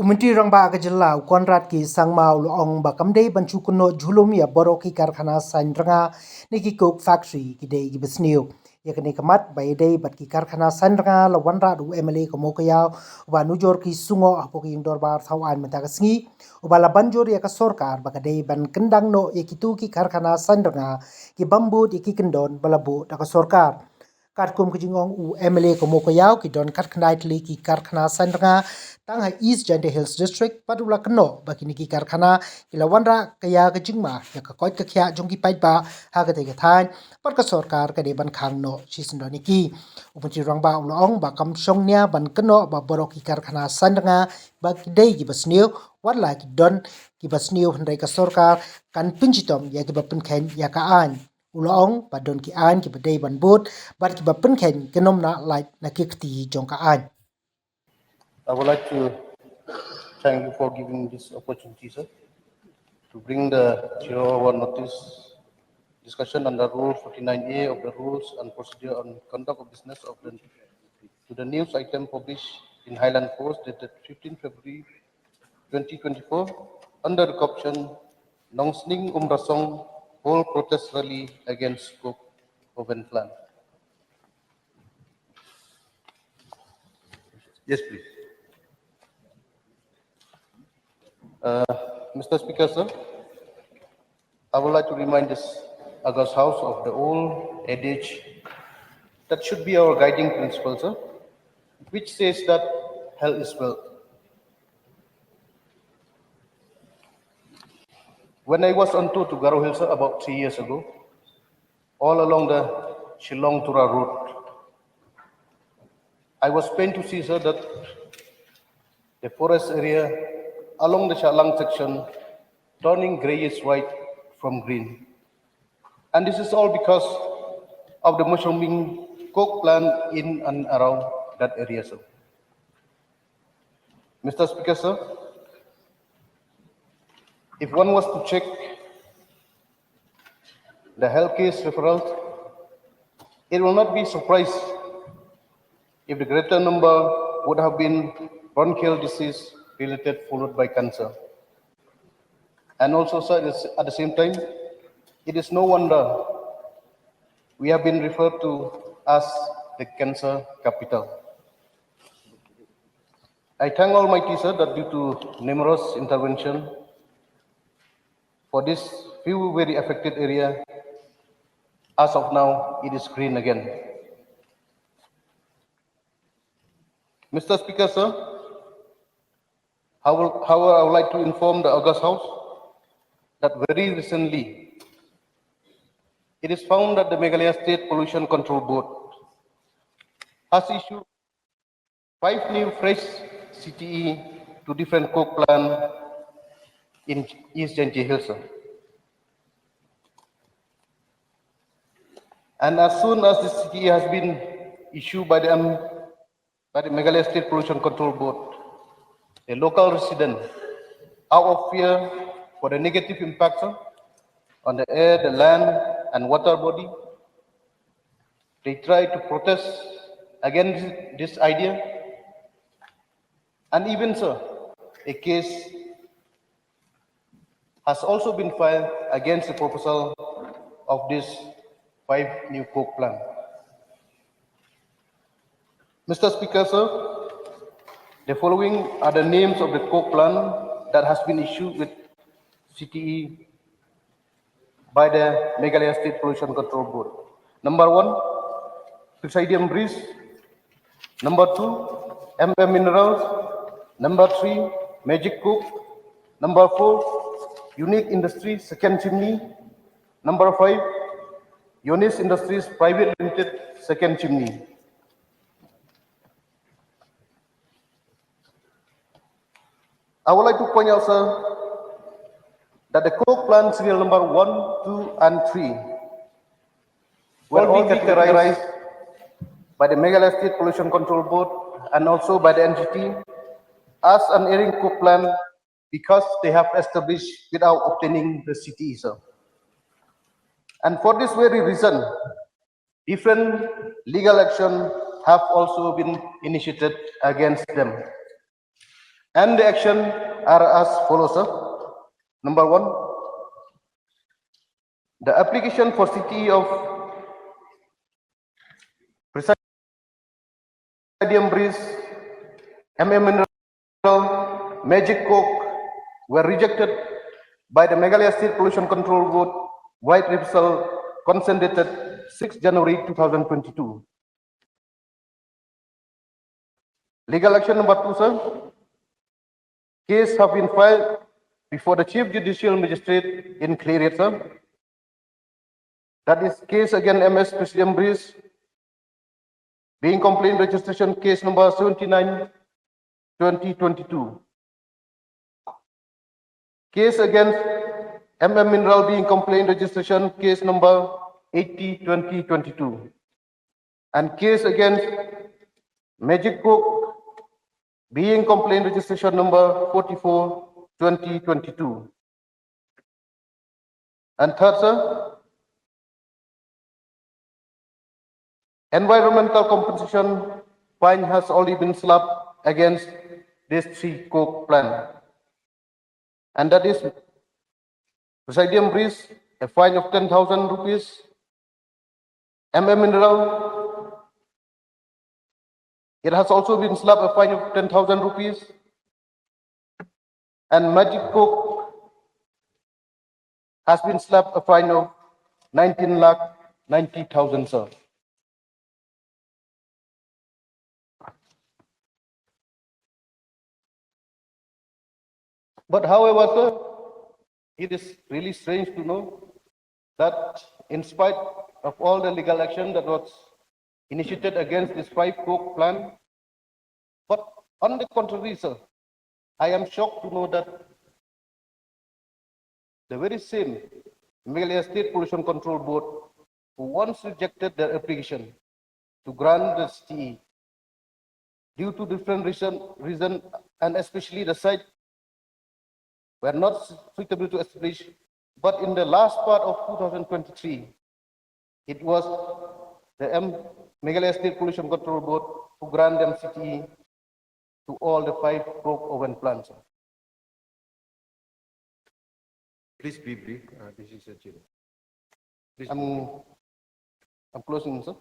Uminti rang ba ka jylla Conrad ki sangmau luong ba kamdei banchu Kynnoh Jhulum ya borok ki Karkhana sain ranga ni ki coke factory ki dei ki Sniew ya kani kamat ba dei bat ki Karkhana sain ranga la wanra du MLA ko mokaya ba nujor ki sungo apo ki indor bar thawan mata ka sngi ba la banjor ya ka sorkar ba ka dei ban kendang no ya ki tu ki Karkhana sain ranga ki bambu di ki kendon balabu ta ka sorkar Katkum kejingong u MLA ko mokaya ki don Karkhana ki Karkhana sain ranga tang ha East Jaintia Hills District padula Kynnoh bakini ki Karkhana kilawanra kaya ka jingma ya ka koit ka khya jong ki pait ba ha ka te ka thain pat ka sarkar ka de ban khang no sisndoni ki upanchi rangba ulong ba kam song nya ban Kynnoh ba borok ki Karkhana sandanga ba dei ki Sniew wat la ki don ki Sniew handai ka sarkar kan pinchitom ya ki ba pinkhen ya ka an ulong ba don ki an ki ba dei ban bot bat ki ba pinkhen kenom na light na ki kti jong ka an. I would like to thank you for giving this opportunity, sir, to bring the 0-hour notice discussion under Rule 49A of the Rules and Procedure on Conduct of Business of the to the news item published in Highland Post dated 15 February 2024 under the caption Nong Sning Rasong Whole Protest Rally Against Coke Oven Plan. Yes, please. Mr. Speaker, sir, I would like to remind this August House of the old adage that should be our guiding principle, sir, which says that health is wealth. When I was on tour to Garo Hills, sir, about 3 years ago, all along the Shillong Tura route, I was pained to see, sir, that the forest area along the Shillong section turning grayish white from green. And this is all because of the mushrooming coke plant in and around that area, sir. Mr. Speaker, sir, if one was to check the health case referrals, it will not be surprised if the greater number would have been bronchial disease related followed by cancer. And also, sir, at the same time, it is no wonder we have been referred to as the cancer capital. I thank Almighty, sir, that due to numerous interventions for this few very affected area, as of now, it is green again. Mr. Speaker, sir, however, I would like to inform the August House that very recently, it is found that the Meghalaya State Pollution Control Board has issued 5 new fresh CTE to different coke plants in East Jaintia Hills. And as soon as the CTE has been issued by the Meghalaya State Pollution Control Board, the local residents, out of fear for the negative impacts on the air, the land, and water body, they try to protest against this idea. And even so, a case has also been filed against the proposal of these 5 new coke plants. Mr. Speaker, sir, the following are the names of the coke plant that has been issued with CTE by the Meghalaya State Pollution Control Board. Number 1, Presidium Breeze. Number 2, MM Minerals. Number 3, Magic Cook. Number 4, Unique Industries Second Chimney. Number 5, Yonis Industries Private Limited Second Chimney. I would like to point out, sir, that the coke plant serial number 1, 2, and 3 were all categorized by the Meghalaya State Pollution Control Board and also by the NGT as an airing coke plant because they have established without obtaining the CTE, sir. And for this very reason, different legal action have also been initiated against them. And the action are as follows, sir. Number one, the application for city of Presidium Breeze, Mineral, Magic Coke were rejected by the Meghalaya State Pollution Control Board, White Repsol, consent dated 6 January 2022. Legal action number two, sir. Case have been filed before the Chief Judicial Magistrate in Clarion, sir. That is case against MS Presidium Breeze, being complaint registration case number 79 2022. Case against Mineral being complaint registration case number 80 2022. And case against Magic Cook being complaint registration number 44 2022. And third, sir, environmental compensation fine has already been slapped against this three coke plant. And that is Presidium Breeze, a fine of 10,000 rupees. Mineral, it has also been slapped a fine of 10,000 rupees. And Magic Coke has been slapped a fine of 19,90,000, sir. But however, sir, it is really strange to know that in spite of all the legal action that was initiated against this five coke plant, but on the contrary, sir, I am shocked to know that the very same Meghalaya State Pollution Control Board who once rejected their application to grant the STE due to different reason and especially the site were not suitable to establish. But in the last part of 2023, it was the Meghalaya State Pollution Control Board who granted them CTE to all the five coke oven plants. Please be brief. This is a Jhulum. I'm closing, sir.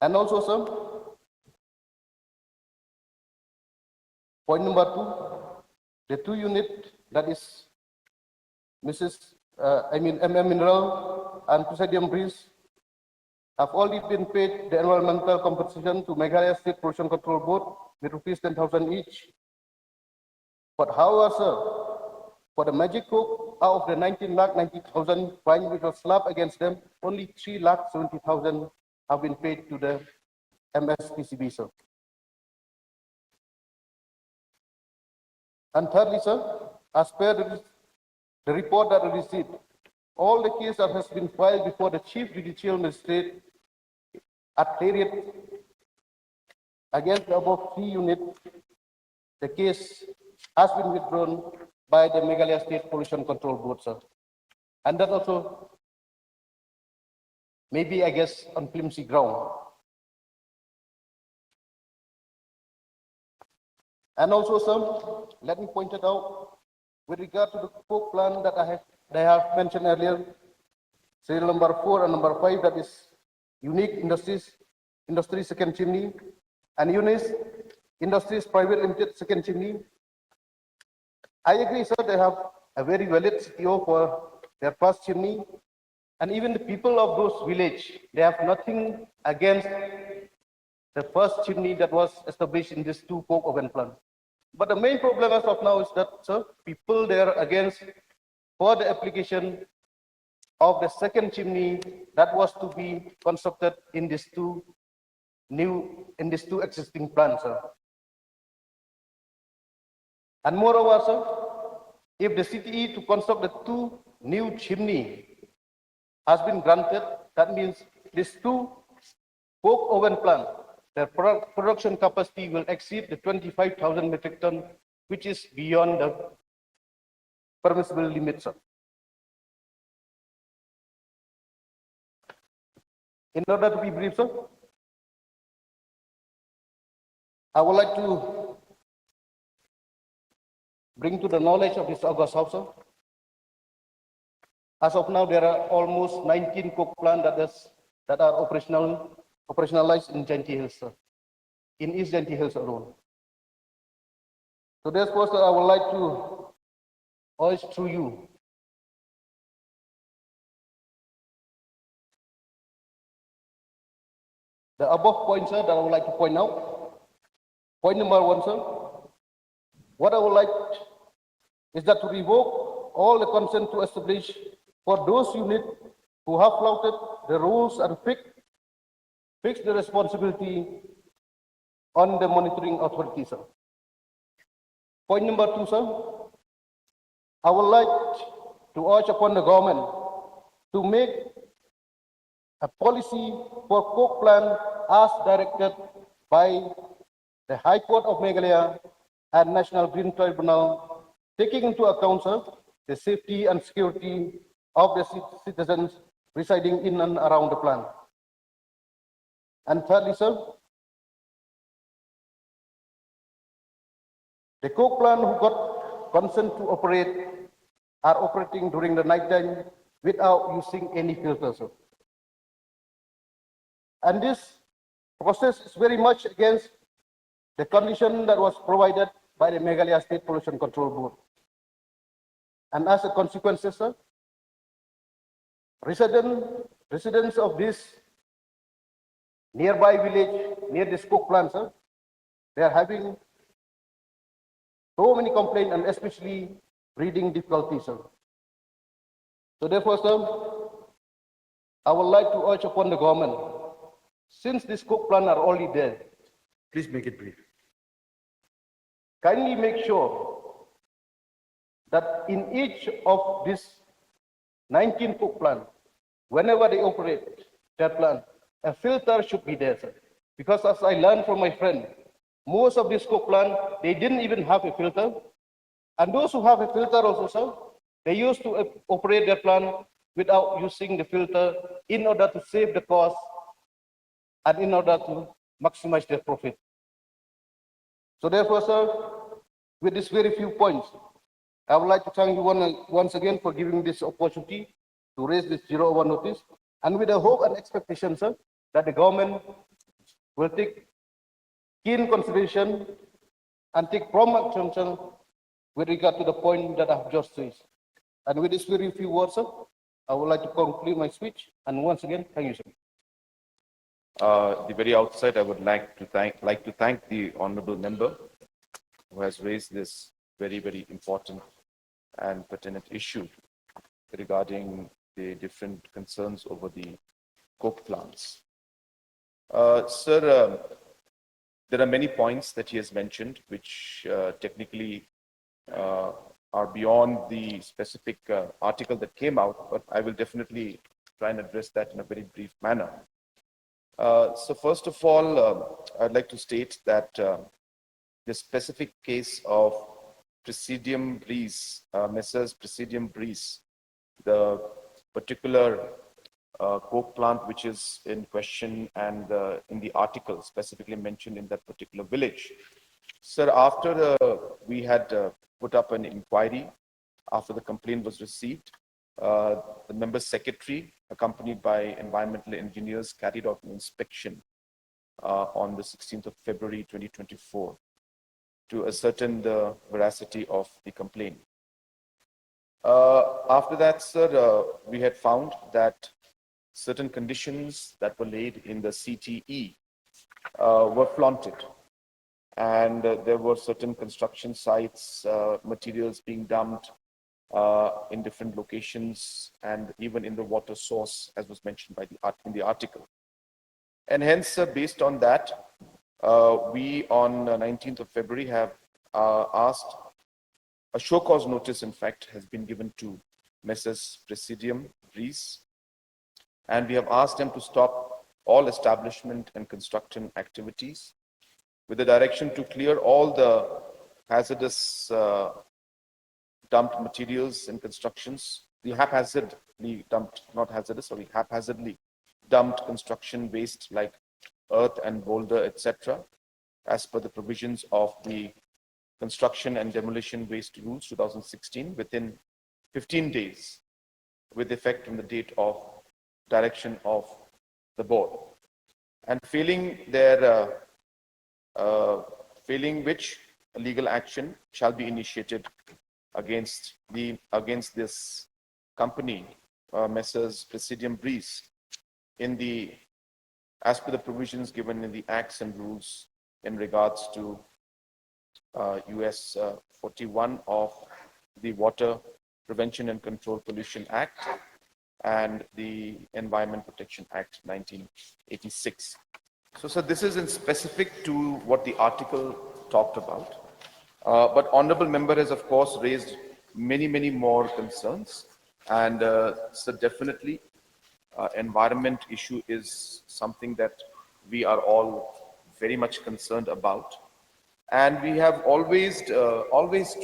And also, sir, point number two, the two unit that is Mineral and Presidium Breeze have already been paid the environmental compensation to Meghalaya State Pollution Control Board with rupees 10,000 each. But however, sir, for the Magic Coke, out of the 19,90,000 fine which was slapped against them, only 3,70,000 have been paid to the MSPCB, sir. And thirdly, sir, as per the report that we received, all the cases that has been filed before the Chief Judicial Magistrate at Clarion against the above three units, the case has been withdrawn by the Meghalaya State Pollution Control Board, sir. And that also maybe, I guess, on flimsy ground. And also, sir, let me point it out with regard to the coke plant that I have mentioned earlier, serial number 4 and number 5, that is Unique Industries second chimney, and Unis Industries Private Limited second chimney. I agree, sir, they have a very valid CTO for their first chimney, and even the people of those village, they have nothing against the first chimney that was established in these two coke oven plants. But the main problem as of now is that, sir, people there against for the application of the second chimney that was to be constructed in these two existing plants, sir. And moreover, sir, if the CTE to construct the two new chimney has been granted, that means these two coke oven plants, their production capacity will exceed the 25,000 metric ton, which is beyond the permissible limit, sir. In order to be brief, sir, I would like to bring to the knowledge of this August House, sir. As of now, there are almost 19 coke plants that are operationalized in Jaintia Hills, sir, in East Jaintia Hills alone. So therefore, sir, I would like to urge through you the above points, sir, that I would like to point out. Point number one, sir, what I would like is that to revoke all the consent to establish for those units who have flouted the rules and fix the responsibility on the monitoring authority, sir. Point number two, sir, I would like to urge upon the government to make a policy for coke plant as directed by the High Court of Meghalaya and National Green Tribunal, taking into account, sir, the safety and security of the citizens residing in and around the plant. And thirdly, sir, the coke plant who got consent to operate are operating during the night time without using any filter, sir. And this process is very much against the condition that was provided by the Meghalaya State Pollution Control Board. And as a consequence, sir, residents of this nearby village, near this coke plant, sir, they are having so many complaints and especially breathing difficulties, sir. So therefore, sir, I would like to urge upon the government, since these coke plants are already there, Please make it brief. kindly make sure that in each of these 19 coke plants, whenever they operate their plant, a filter should be there, sir. Because as I learned from my friend, most of these coke plants, they didn't even have a filter. And those who have a filter also, sir, they used to operate their plant without using the filter in order to save the cost and in order to maximize their profit. So therefore, sir, with these very few points, I would like to thank you once again for giving me this opportunity to raise this 001 notice, and with the hope and expectation, sir, that the government will take keen consideration and take prompt action, sir, with regard to the point that I have just raised. And with these very few words, sir, I would like to conclude my speech. And once again, thank you, sir. The very outset, I would like to thank the honourable member who has raised this very important and pertinent issue regarding the different concerns over the coke plants. Sir, there are many points that he has mentioned which technically are beyond the specific article that came out, but I will definitely try and address that in a very brief manner. So first of all, I'd like to state that the specific case of Presidium Breeze, Messrs. Presidium Breeze, the particular coke plant which is in question and in the article specifically mentioned in that particular village. Sir, after we had put up an inquiry, after the complaint was received, the member secretary, accompanied by environmental engineers, carried out an inspection on the 16th of February 2024 to ascertain the veracity of the complaint. After that, sir, we had found that certain conditions that were laid in the CTE were flaunted, and there were certain construction sites, materials being dumped in different locations and even in the water source, as was mentioned by in the article. And hence, based on that, we on 19th of February have asked a show cause notice, in fact, has been given to Messrs. Presidium Breeze, and we have asked them to stop all establishment and construction activities with the direction to clear all the hazardous dumped materials and constructions, the haphazardly dumped, not hazardous, sorry, haphazardly dumped construction waste like earth and boulder, etc., as per the provisions of the Construction and Demolition Waste Rules 2016 within 15 days with effect from the date of direction of the board. And failing which legal action shall be initiated against this company, Messrs. Presidium Breeze, as per the provisions given in the acts and rules in regards to US 41 of the Water Prevention and Control Pollution Act and the Environment Protection Act 1986. So this is in specific to what the article talked about. But honorable member has of course raised many more concerns, and so definitely environment issue is something that we are all very much concerned about. And we have always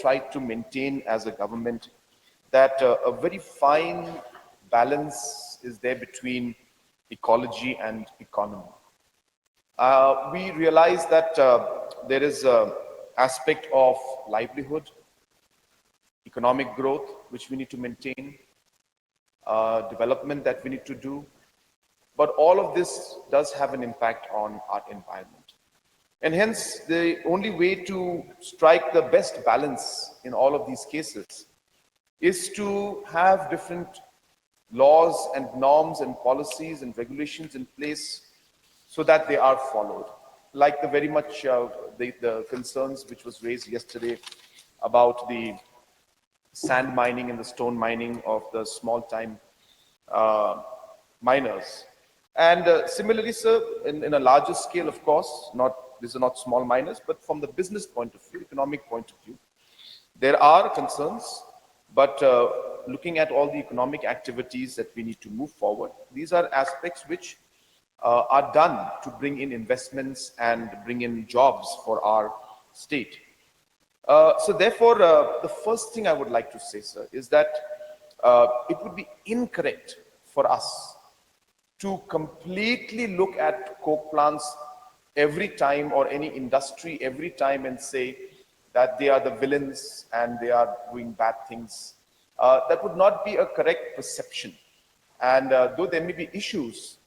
tried to maintain as a government that a very fine balance is there between ecology and economy. We realize that there is an aspect of livelihood, economic growth, which we need to maintain, development that we need to do. But all of this does have an impact on our environment. And hence, the only way to strike the best balance in all of these cases is to have different laws and norms and policies and regulations in place so that they are followed. Like the very much the concerns which was raised yesterday about the sand mining and the stone mining of the small time miners. And similarly, sir, in a larger scale, of course, these are not small miners, but from the business point of view, economic point of view, there are concerns, but looking at all the economic activities that we need to move forward, these are aspects which are done to bring in investments and bring in jobs for our state. So therefore, the first thing I would like to say, sir, is that it would be incorrect for us to completely look at coke plants every time, or any industry every time, and say that they are the villains and they are doing bad things. That would not be a correct perception. And though there may be issues,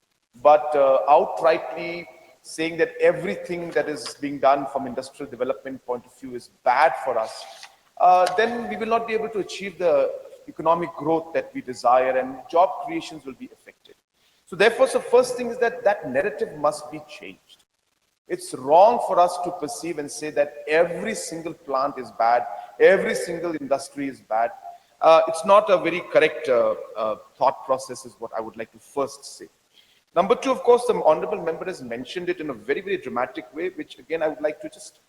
but outrightly saying that everything that is being done from industrial development point of view is bad for us, then we will not be able to achieve the economic growth that we desire, and job creations will be affected. So therefore, the first thing is that that narrative must be changed. It's wrong for us to perceive and say that every single plant is bad, every single industry is bad. It's not a very correct thought process, is what I would like to first say. Number two, of course, the honorable member has mentioned it in a very dramatic way, which again, I would like to just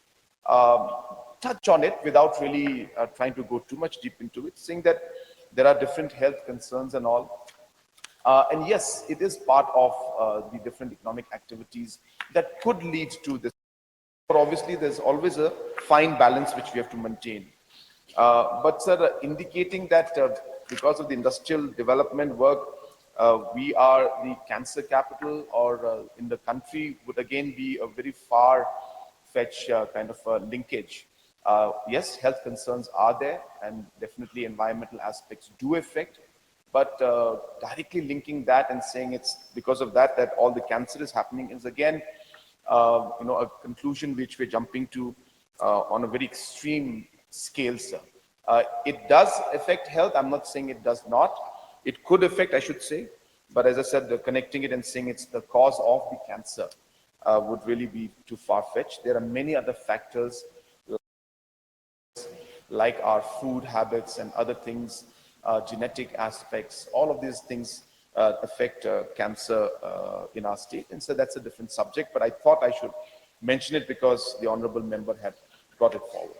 touch on it without really trying to go too much deep into it, saying that there are different health concerns and all. And yes, it is part of the different economic activities that could lead to this. But obviously, there's always a fine balance which we have to maintain. But sir, indicating that because of the industrial development work, we are the cancer capital, or in the country, would again be a very far-fetched kind of linkage. Yes, health concerns are there, and definitely environmental aspects do affect. But directly linking that and saying it's because of that that all the cancer is happening is again, a conclusion which we're jumping to on a very extreme scale, sir. It does affect health. I'm not saying it does not. It could affect, I should say. But as I said, connecting it and saying it's the cause of the cancer would really be too far-fetched. There are many other factors like our food habits and other things, genetic aspects. All of these things affect cancer in our state. And so that's a different subject, but I thought I should mention it because the honorable member had brought it forward.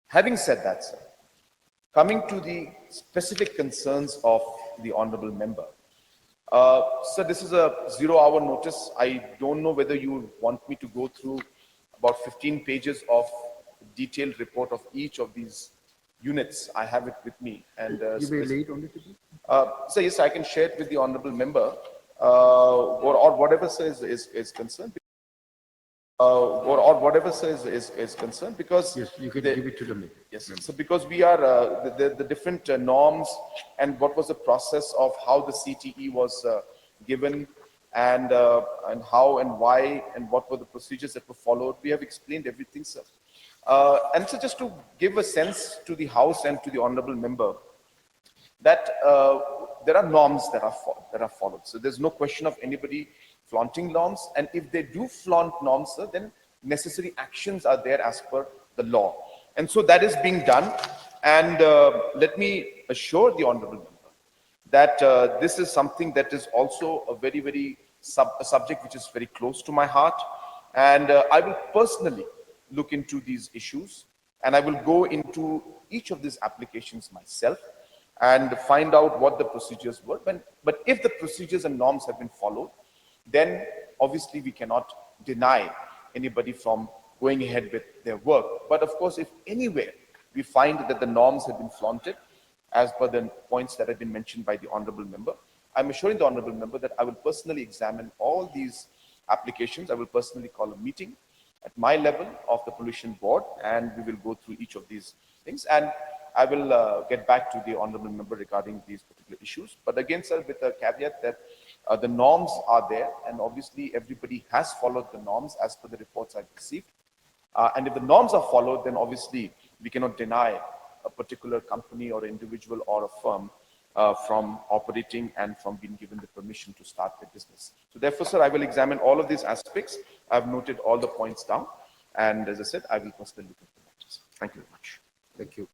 Having said that, sir, coming to the specific concerns of the honorable member. Sir, this is a 0-hour notice. I don't know whether you want me to go through about 15 pages of detailed report of each of these units. I have it with me. And you may late on it. so yes, I can share it with the honorable member, or whatever sir is concerned. or whatever sir is concerned, because Yes, you can the- give it to them. Yes, so because we are the different norms and what was the process of how the CTE was given, and how and why and what were the procedures that were followed. We have explained everything, sir. And so just to give a sense to the House and to the honorable member that there are norms that are followed. So there's no question of anybody flaunting norms, and if they do flaunt norms, sir, then necessary actions are there as per the law. And so that is being done. And let me assure the honorable member that this is something that is also a very a subject which is very close to my heart, and I will personally look into these issues, and I will go into each of these applications myself and find out what the procedures were. But if the procedures and norms have been followed, then obviously we cannot deny anybody from going ahead with their work. But of course, if anywhere we find that the norms have been flaunted, as per the points that have been mentioned by the honorable member, I'm assuring the honorable member that I will personally examine all these applications. I will personally call a meeting at my level of the pollution board, and we will go through each of these things. And I will get back to the honorable member regarding these particular issues. But again, sir, with a caveat that the norms are there, and obviously everybody has followed the norms as per the reports I've received. And if the norms are followed, then obviously we cannot deny a particular company or individual or a firm from operating and from being given the permission to start their business. So therefore, sir, I will examine all of these aspects. I've noted all the points down. And as I said, I will personally look at the matters. Thank you very much. Thank you.